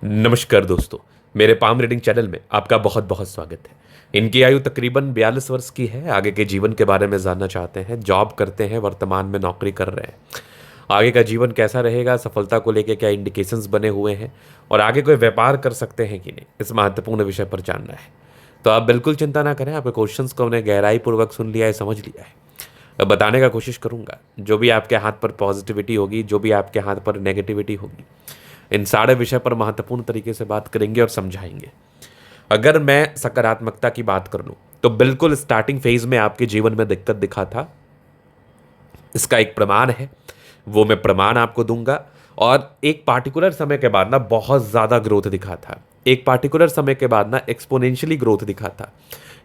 नमस्कार दोस्तों। मेरे पाम रीडिंग चैनल में आपका बहुत बहुत स्वागत है। इनकी आयु तकरीबन 42 वर्ष की है। आगे के जीवन के बारे में जानना चाहते हैं। जॉब करते हैं, वर्तमान में नौकरी कर रहे हैं। आगे का जीवन कैसा रहेगा, सफलता को लेकर क्या इंडिकेशंस बने हुए हैं और आगे कोई व्यापार कर सकते हैं कि नहीं, इस महत्वपूर्ण विषय पर जानना है। तो आप बिल्कुल चिंता ना करें। आपके क्वेश्चंस को हमने गहराई पूर्वक सुन लिया है, समझ लिया है। अब बताने का कोशिश करूंगा। जो भी आपके हाथ पर पॉजिटिविटी होगी, जो भी आपके हाथ पर नेगेटिविटी होगी, इन सारे विषय पर महत्वपूर्ण तरीके से बात करेंगे और समझाएंगे। अगर मैं सकारात्मकता की बात कर लूं तो बिल्कुल स्टार्टिंग फेज में आपके जीवन में दिक्कत दिखा था। इसका एक प्रमाण है, वो मैं प्रमाण आपको दूंगा। और एक पार्टिकुलर समय के बाद ना बहुत ज़्यादा ग्रोथ दिखा था। एक पार्टिकुलर समय के बाद ना एक्सपोनेंशियली ग्रोथ दिखा था।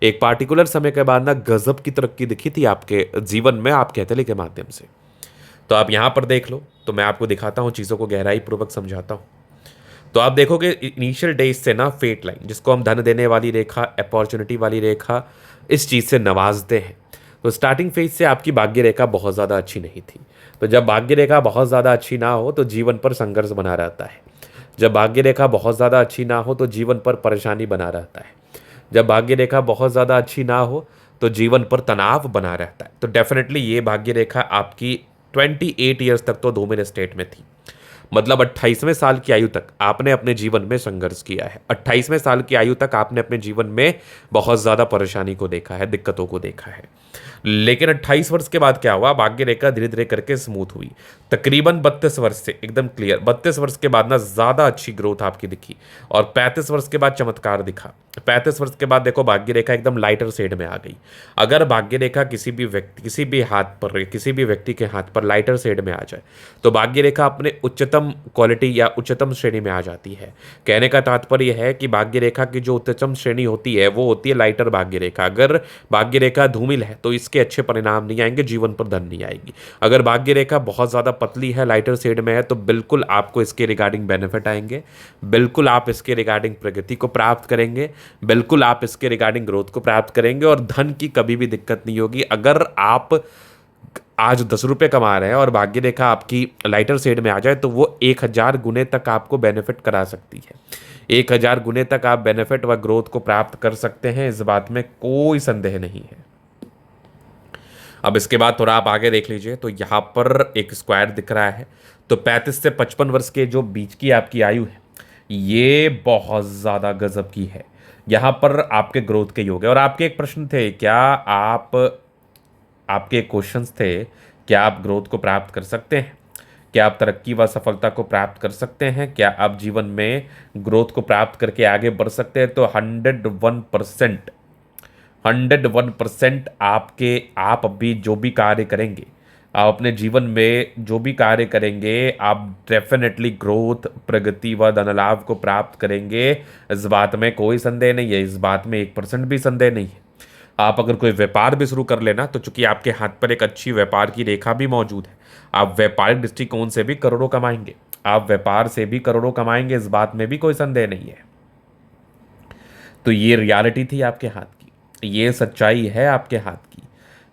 एक पार्टिकुलर समय के बाद ना गजब की तरक्की दिखी थी आपके जीवन में, आप कहते के माध्यम से। तो आप यहाँ पर देख लो, तो मैं आपको दिखाता हूँ, चीज़ों को गहराई पूर्वक समझाता हूँ। तो आप देखोगे इनिशियल डेज से ना फेट लाइन, जिसको हम धन देने वाली रेखा, अपॉर्चुनिटी वाली रेखा, इस चीज़ से नवाजते हैं। तो स्टार्टिंग फेज से आपकी भाग्य रेखा बहुत ज़्यादा अच्छी नहीं थी। तो जब भाग्य रेखा बहुत ज़्यादा अच्छी ना हो तो जीवन पर संघर्ष बना रहता है। जब भाग्य रेखा बहुत ज़्यादा अच्छी ना हो तो जीवन पर परेशानी बना रहता है। जब भाग्य रेखा बहुत ज़्यादा अच्छी ना हो तो जीवन पर तनाव बना रहता है। तो डेफिनेटली ये भाग्य रेखा आपकी 28 ईयर्स तक तो डोमिनेंट स्टेट में थी। मतलब 28वें साल की आयु तक आपने अपने जीवन में संघर्ष किया है। 28वें साल की आयु तक आपने अपने जीवन में बहुत ज़्यादा परेशानी को देखा है, दिक्कतों को देखा है। लेकिन 28 वर्ष के बाद क्या हुआ, भाग्य रेखा धीरे धीरे करके स्मूथ हुई। तकरीबन 32 वर्ष से एकदम क्लियर, 32 वर्ष के बाद ना ज़्यादा अच्छी ग्रोथ आपकी दिखी। और 35 वर्ष के बाद चमत्कार दिखा। 35 वर्ष के बाद देखो भाग्य रेखा एकदम लाइटर शेड में आ गई। अगर भाग्य रेखा किसी भी व्यक्ति, किसी भी हाथ पर, किसी भी व्यक्ति के हाथ पर लाइटर शेड में आ जाए तो भाग्य रेखा अपने उच्चतम क्वालिटी या उच्चतम श्रेणी में आ जाती है। कहने का तात्पर्य है कि भाग्य रेखा की जो उच्चतम श्रेणी होती है वो होती है लाइटर भाग्य रेखा। अगर भाग्य रेखा धूमिल है तो इसके अच्छे परिणाम नहीं आएंगे, जीवन पर धन नहीं आएगी। अगर भाग्य रेखा बहुत ज़्यादा पतली है, लाइटर शेड में है, तो बिल्कुल आपको इसके रिगार्डिंग बेनिफिट आएंगे। बिल्कुल आप इसके रिगार्डिंग प्रगति को प्राप्त करेंगे। बिल्कुल आप इसके रिगार्डिंग ग्रोथ को प्राप्त करेंगे और धन की कभी भी दिक्कत नहीं होगी। अगर आप आज 10 रुपये कमा रहे हैं और भाग्य रेखा आपकी लाइटर शेड में आ जाए तो वो 1000 गुने तक आपको बेनिफिट करा सकती है। 1000 गुने तक आप बेनिफिट व ग्रोथ को प्राप्त कर सकते हैं, इस बात में कोई संदेह नहीं है। अब इसके बाद थोड़ा आप आगे देख लीजिए, तो यहाँ पर एक स्क्वायर दिख रहा है। तो 35 से 55 वर्ष के जो बीच की आपकी आयु है, ये बहुत ज़्यादा गजब की है। यहाँ पर आपके ग्रोथ के योग है। और आपके एक प्रश्न थे, क्या आप, आपके क्वेश्चंस थे, क्या आप ग्रोथ को प्राप्त कर सकते हैं, क्या आप तरक्की व सफलता को प्राप्त कर सकते हैं, क्या आप जीवन में ग्रोथ को प्राप्त करके आगे बढ़ सकते हैं? तो 101%, 101% आपके, आप अभी जो भी कार्य करेंगे, आप अपने जीवन में जो भी कार्य करेंगे, आप डेफिनेटली ग्रोथ, प्रगति व धन लाभ को प्राप्त करेंगे। इस बात में कोई संदेह नहीं है, इस बात में 1% भी संदेह नहीं है। आप अगर कोई व्यापार भी शुरू कर लेना तो चूंकि आपके हाथ पर एक अच्छी व्यापार की रेखा भी मौजूद है, आप व्यापारिक दृष्टिकोण से भी करोड़ों कमाएंगे। आप व्यापार से भी करोड़ों कमाएंगे, इस बात में भी कोई संदेह नहीं है। तो ये रियलिटी थी आपके हाथ की, ये सच्चाई है आपके हाथ की।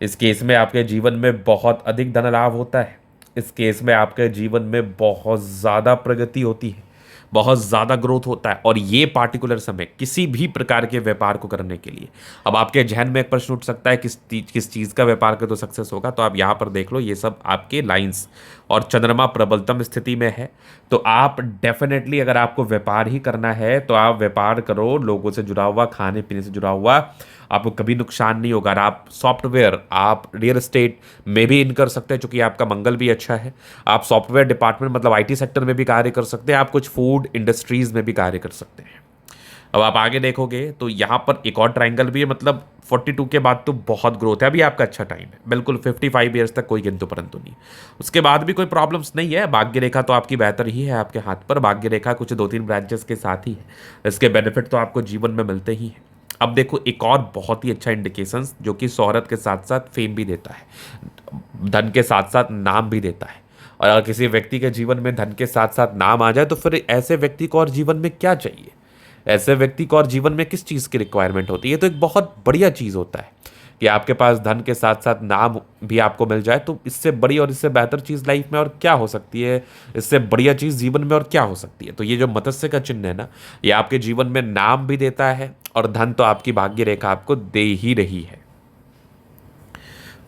इस केस में आपके जीवन में बहुत अधिक धन लाभ होता है। इस केस में आपके जीवन में बहुत ज़्यादा प्रगति होती है, बहुत ज़्यादा ग्रोथ होता है। और ये पार्टिकुलर समय किसी भी प्रकार के व्यापार को करने के लिए, अब आपके जहन में एक प्रश्न उठ सकता है, किस चीज़ का व्यापार कर तो सक्सेस होगा। तो आप यहाँ पर देख लो, ये सब आपके लाइंस, और चंद्रमा प्रबलतम स्थिति में है। तो आप डेफिनेटली, अगर आपको व्यापार ही करना है तो आप व्यापार करो, लोगों से जुड़ा हुआ, खाने पीने से जुड़ा हुआ, आपको कभी नुकसान नहीं होगा। और आप सॉफ्टवेयर, आप रियल एस्टेट में भी इन कर सकते हैं, चूंकि आपका मंगल भी अच्छा है। आप सॉफ्टवेयर डिपार्टमेंट, मतलब आईटी सेक्टर में भी कार्य कर सकते हैं। आप कुछ फूड इंडस्ट्रीज में भी कार्य कर सकते हैं। अब आप आगे देखोगे तो यहाँ पर एक और ट्राइंगल भी है। मतलब 42 के बाद तो बहुत ग्रोथ है, अभी आपका अच्छा टाइम है। बिल्कुल 55 ईयर्स तक कोई किंतु परंतु नहीं। उसके बाद भी कोई प्रॉब्लम्स नहीं है। भाग्य रेखा तो आपकी बेहतर ही है आपके हाथ पर। भाग्य रेखा कुछ 2-3 ब्रांचेस के साथ ही है, इसके बेनिफिट तो आपको जीवन में मिलते ही हैं। अब देखो एक और बहुत ही अच्छा इंडिकेशंस, जो कि शोहरत के साथ साथ फेम भी देता है, धन के साथ साथ नाम भी देता है। और अगर किसी व्यक्ति के जीवन में धन के साथ साथ नाम आ जाए तो फिर ऐसे व्यक्ति को और जीवन में क्या चाहिए? ऐसे व्यक्ति को और जीवन में किस चीज़ की रिक्वायरमेंट होती है? तो एक बहुत बढ़िया चीज़ होता है कि आपके पास धन के साथ साथ नाम भी आपको मिल जाए, तो इससे बड़ी और इससे बेहतर चीज़ लाइफ में और क्या हो सकती है, इससे बढ़िया चीज़ जीवन में और क्या हो सकती है। तो ये जो मत्स्य का चिन्ह है ना, ये आपके जीवन में नाम भी देता है और धन तो आपकी भाग्य रेखा आपको दे ही रही है।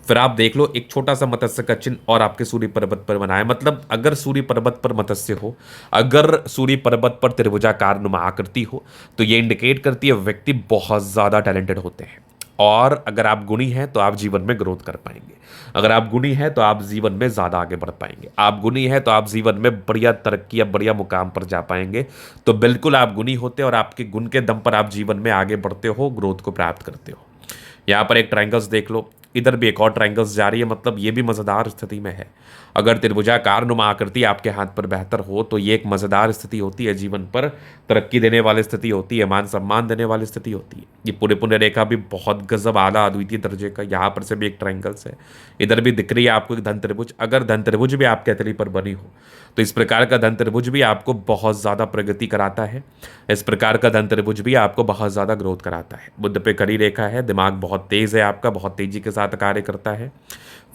फिर आप देख लो एक छोटा सा मत्स्य का चिन्ह और आपके सूर्य पर्वत पर बना है। मतलब अगर सूर्य पर्वत पर मत्स्य हो, अगर सूर्य पर्वत पर त्रिभुजाकार नुमा आकृति हो, तो ये इंडिकेट करती है व्यक्ति बहुत ज़्यादा टैलेंटेड होते हैं। और अगर आप गुणी हैं तो आप जीवन में ग्रोथ कर पाएंगे। अगर आप गुणी हैं तो आप जीवन में ज़्यादा आगे बढ़ पाएंगे। आप गुणी हैं तो आप जीवन में बढ़िया तरक्की या बढ़िया मुकाम पर जा पाएंगे। तो बिल्कुल आप गुणी होते और आपके गुण के दम पर आप जीवन में आगे बढ़ते हो, ग्रोथ को प्राप्त करते हो। यहाँ पर एक ट्रायंगल्स देख लो, इधर भी एक और ट्रायंगल्स जा रही है, मतलब ये भी मज़ेदार स्थिति में है। अगर त्रिभुजाकार नुमा आकृति आपके हाथ पर बेहतर हो तो ये एक मज़ेदार स्थिति होती है, जीवन पर तरक्की देने वाली स्थिति होती है, मान सम्मान देने वाली स्थिति होती है। ये पूरे पुण्य रेखा भी बहुत गजब आला अद्वितीय दर्जे का, यहाँ पर से भी एक ट्रायंगल्स है। इधर भी दिख रही है आपको एक धन त्रिभुज। अगर धन त्रिभुज भी आपके हथेली पर बनी हो तो इस प्रकार का धन त्रिभुज भी आपको बहुत ज़्यादा प्रगति कराता है। इस प्रकार का धन त्रिभुज भी आपको बहुत ज़्यादा ग्रोथ कराता है। बुध पे कड़ी रेखा है, दिमाग बहुत तेज़ है आपका, बहुत तेज़ी के साथ कार्य करता है।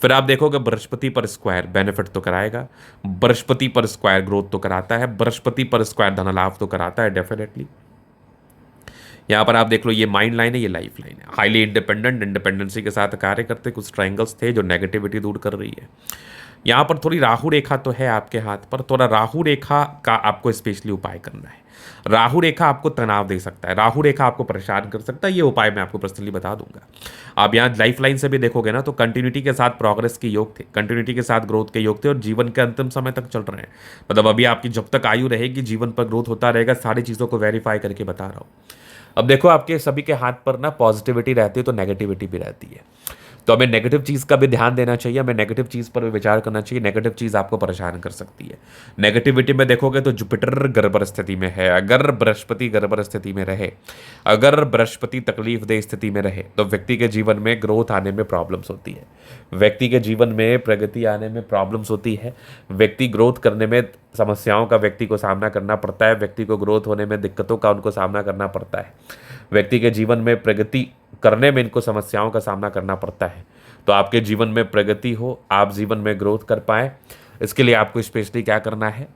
फिर आप देखोगे बृहस्पति पर स्क्वायर बेनिफिट तो कराएगा, बृहस्पति पर स्क्वायर ग्रोथ तो कराता है, बृहस्पति पर स्क्वायर धन लाभ तो कराता है डेफिनेटली। यहाँ पर आप देख लो ये माइंड लाइन है, ये लाइफ लाइन है। हाईली इंडिपेंडेंट, इंडिपेंडेंसी के साथ कार्य करते कुछ ट्रायंगल्स थे जो नेगेटिविटी दूर कर रही है। यहाँ पर थोड़ी राहु रेखा तो है आपके हाथ पर, थोड़ा राहु रेखा का आपको स्पेशली उपाय करना है। राहु रेखा आपको तनाव दे सकता है, राहु रेखा आपको परेशान कर सकता है। ये उपाय मैं आपको पर्सनली बता दूंगा। आप यहाँ लाइफ लाइन से भी देखोगे ना तो कंटिन्यूटी के साथ प्रोग्रेस के योग थे, कंटिन्यूटी के साथ ग्रोथ के योग थे और जीवन के अंतिम समय तक चल रहे हैं। मतलब अभी आपकी जब तक आयु रहेगी जीवन पर ग्रोथ होता रहेगा। सारी चीज़ों को वेरीफाई करके बता रहा हूँ। अब देखो आपके सभी के हाथ पर ना पॉजिटिविटी रहती है तो नेगेटिविटी भी रहती है। तो हमें नेगेटिव चीज़ का भी ध्यान देना चाहिए, हमें नेगेटिव चीज़ पर भी विचार करना चाहिए। नेगेटिव चीज़ आपको परेशान कर सकती है। नेगेटिविटी में देखोगे तो जुपिटर गड़बड़ स्थिति में है, अगर बृहस्पति गड़बड़ स्थिति में रहे, अगर बृहस्पति तकलीफ दे स्थिति में रहे तो व्यक्ति के जीवन में ग्रोथ आने में प्रॉब्लम्स होती है, व्यक्ति के जीवन में प्रगति आने में प्रॉब्लम्स होती है, व्यक्ति ग्रोथ करने में समस्याओं का व्यक्ति को सामना करना पड़ता है, व्यक्ति को ग्रोथ होने में दिक्कतों का उनको सामना करना पड़ता है, व्यक्ति के जीवन में प्रगति करने में इनको समस्याओं का सामना करना पड़ता है। तो आपके जीवन में प्रगति हो, आप जीवन में ग्रोथ कर पाए, इसके लिए आपको स्पेशली क्या करना है,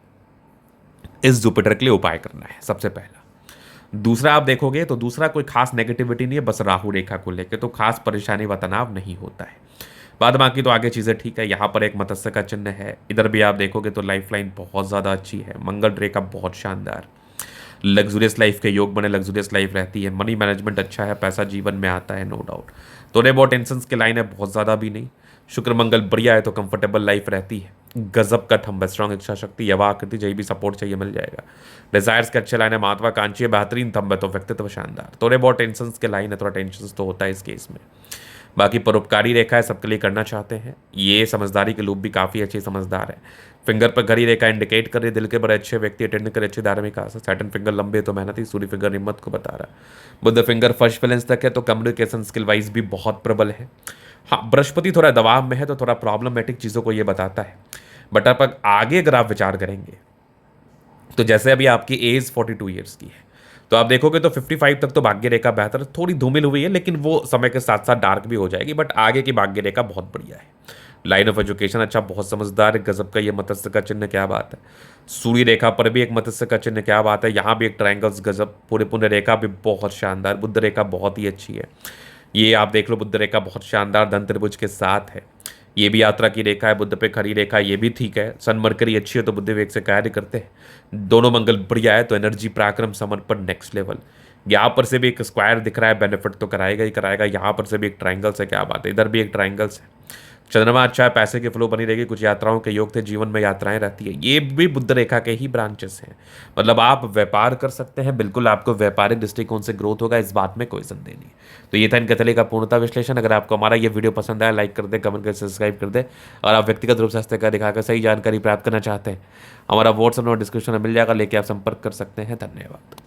इस जुपिटर के लिए उपाय करना है सबसे पहला। दूसरा आप देखोगे तो दूसरा कोई खास नेगेटिविटी नहीं है, बस राहु रेखा को लेकर तो खास परेशानी व तनाव नहीं होता है। बाद बाकी तो आगे चीज़ें ठीक है। यहाँ पर एक मत्स्य का चिन्ह है, इधर भी आप देखोगे तो लाइफ लाइन बहुत ज़्यादा अच्छी है, मंगल रेखा बहुत शानदार, लग्जूरियस लाइफ के योग बने, लग्जूरियस लाइफ रहती है, मनी मैनेजमेंट अच्छा है, पैसा जीवन में आता है नो डाउट। थोड़े बहुत टेंशंस के लाइन है, बहुत ज़्यादा भी नहीं। शुक्र मंगल बढ़िया है तो कंफर्टेबल लाइफ रहती है। गजब का थंब है, स्ट्रॉन्ग इच्छा शक्ति, यवा आकृति, जही भी सपोर्ट चाहिए मिल जाएगा। डिजायर्स के अच्छे लाइन है, महत्वाकांक्षी है, बेहतरीन थंब है तो व्यक्तित्व शानदार। थोड़े बहुत टेंशंस के लाइन है, थोड़ा टेंशन तो होता है इस केस में। बाकी परोपकारी रेखा है, सबके लिए करना चाहते हैं। ये समझदारी के लूप भी काफ़ी अच्छी समझदार है। फिंगर पर घड़ी रेखा इंडिकेट कर रही है दिल के बड़े अच्छे व्यक्ति अटेंड करे अच्छे धार्मिक आशा। सैटर्न फिंगर लंबे तो मेहनती, सूर्य फिंगर हिम्मत को बता रहा है। बुध फिंगर फर्स्ट बैलेंस तक है तो कम्युनिकेशन स्किल वाइज भी बहुत प्रबल है। हाँ, बृहस्पति थोड़ा दबाव में है तो थोड़ा प्रॉब्लमेटिक चीज़ों को ये बताता है। बट आप आगे अगर आप विचार करेंगे तो जैसे अभी आपकी एज 42 ईयर्स की है तो आप देखोगे तो 55 तक तो भाग्य रेखा बेहतर, थोड़ी धूमिल हुई है लेकिन वो समय के साथ साथ डार्क भी हो जाएगी। बट आगे की भाग्य रेखा बहुत बढ़िया है। लाइन ऑफ एजुकेशन अच्छा, बहुत समझदार है, गजब का ये मत्स्य का चिन्ह, क्या बात है। सूर्य रेखा पर भी एक मत्स्य का चिन्ह, क्या बात है। यहाँ भी एक ट्रायंगल्स गजब, पूरे पुण्य रेखा भी बहुत शानदार, बुध रेखा बहुत ही अच्छी है। ये आप देख लो बुध रेखा बहुत शानदार धन त्रिभुज के साथ है। ये भी यात्रा की रेखा है, बुध पे खड़ी रेखा, ये भी ठीक है। सन मरकरी अच्छी है तो बुद्ध वेग से कार्य करते हैं। दोनों मंगल बढ़िया है तो एनर्जी पराक्रम समर्पण नेक्स्ट लेवल। यहाँ पर से भी एक स्क्वायर दिख रहा है, बेनिफिट तो कराएगा ही कराएगा। यहाँ पर से भी एक ट्रायंगल्स है, क्या बात है। इधर भी एक ट्रायंगल्स है। चंद्रमा अच्छा है, पैसे की फ्लो बनी रहेगी, कुछ यात्राओं के योग थे, जीवन में यात्राएं रहती है। ये भी बुध रेखा के ही ब्रांचेस हैं। मतलब आप व्यापार कर सकते हैं, बिल्कुल आपको व्यापारिक दृष्टिकोण से ग्रोथ होगा, इस बात में कोई संदेह नहीं। तो ये था इनके तले का पूर्णता विश्लेषण। अगर आपको हमारा ये वीडियो पसंद आया लाइक कर दे, कमेंट कर, सब्सक्राइब कर दे। और आप व्यक्तिगत रूप से हस्ते का दिखाकर सही जानकारी प्राप्त करना चाहते हैं, हमारा व्हाट्सएप नंबर डिस्क्रिप्शन में मिल जाएगा, लेके आप संपर्क कर सकते हैं। धन्यवाद।